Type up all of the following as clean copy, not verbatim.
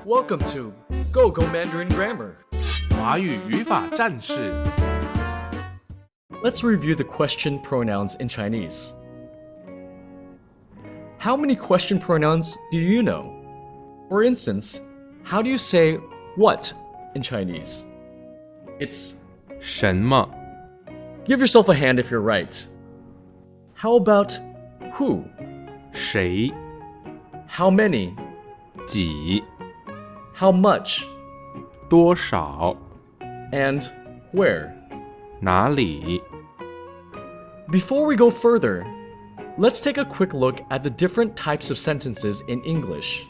Welcome to Go Mandarin Grammar. 华语语法战士。 Let's review the question pronouns in Chinese. How many question pronouns do you know? For instance, how do you say what in Chinese? It's 什么 give yourself a hand if you're right. How about who? 谁 How many? 几 How much? 多少 And where? 哪里 Before we go further, let's take a quick look at the different types of sentences in English.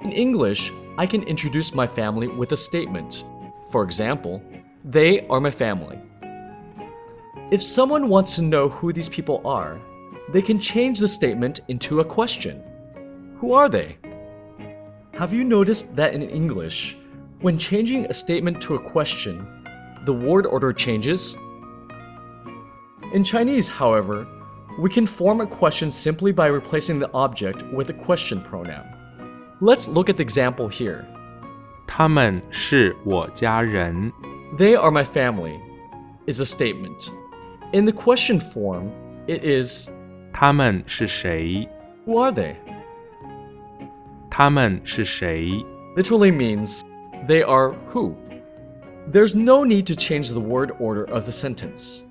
In English, I can introduce my family with a statement. For example, they are my family. If someone wants to know who these people are, they can change the statement into a question. Who are they? Have you noticed that in English, when changing a statement to a question, the word order changes? In Chinese, however, we can form a question simply by replacing the object with a question pronoun. Let's look at the example here. 他们是我家人 They are my family is a statement. In the question form, it is 他们是谁 who are they? 他们是谁 Literally means they are who. There's no need to change the word order of the sentence.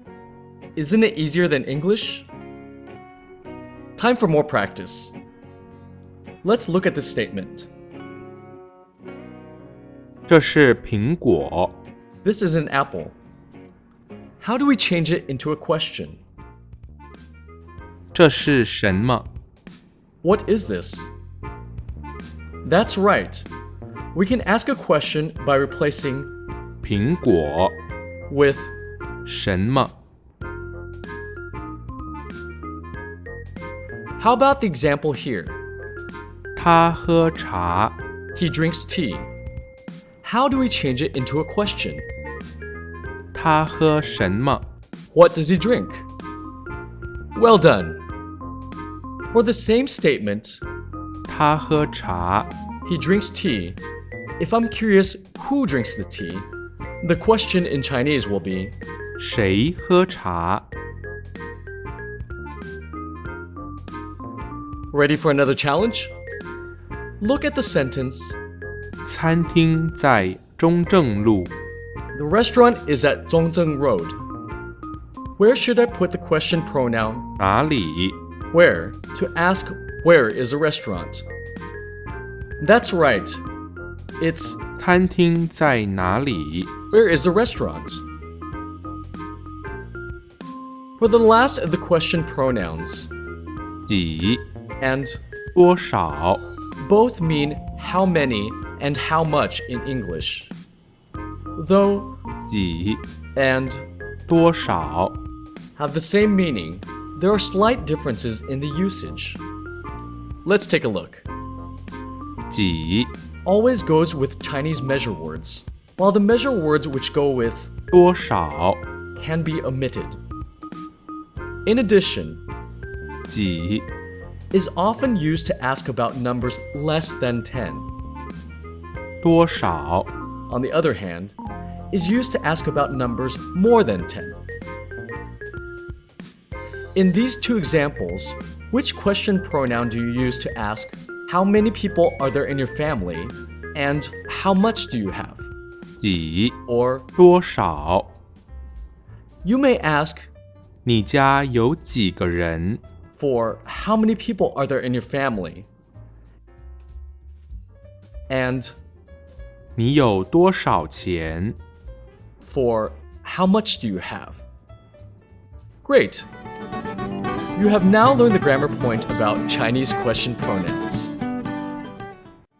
Isn't it easier than English? Time for more practice. Let's look at this statement. 这是苹果 This is an apple. How do we change it into a question? 这是什么 What is this? That's right. We can ask a question by replacing 苹果 with 什么 how about the example here? 他喝茶 He drinks tea. How do we change it into a question? 他喝什么 What does he drink? Well done. For the same statement, 他喝茶 he drinks tea. If I'm curious who drinks the tea, the question in Chinese will be, 谁喝茶 ready for another challenge? Look at the sentence, 餐厅在中正路 the restaurant is at Zhōngzhèng Road. Where should I put the question pronoun 哪里 where to ask where is a restaurant? That's right. It's 餐厅在哪里 where is a restaurant? For the last of the question pronouns, 几 and 多少 both mean how many and how much in English. Though 几 and 多少 have the same meaning, there are slight differences in the usage. Let's take a look. 几 Always goes with Chinese measure words, while the measure words which go with 多少 can be omitted. In addition, 几 is often used to ask about numbers less than 10. 多少 On the other hand, is used to ask about numbers more than 10. In these two examples, which question pronoun do you use to ask how many people are there in your family and how much do you have? 几 Or 多少 you may ask 你家有几个人 for how many people are there in your family and 你有多少钱 for how much do you have? Great! You have now learned the grammar point about Chinese question pronouns.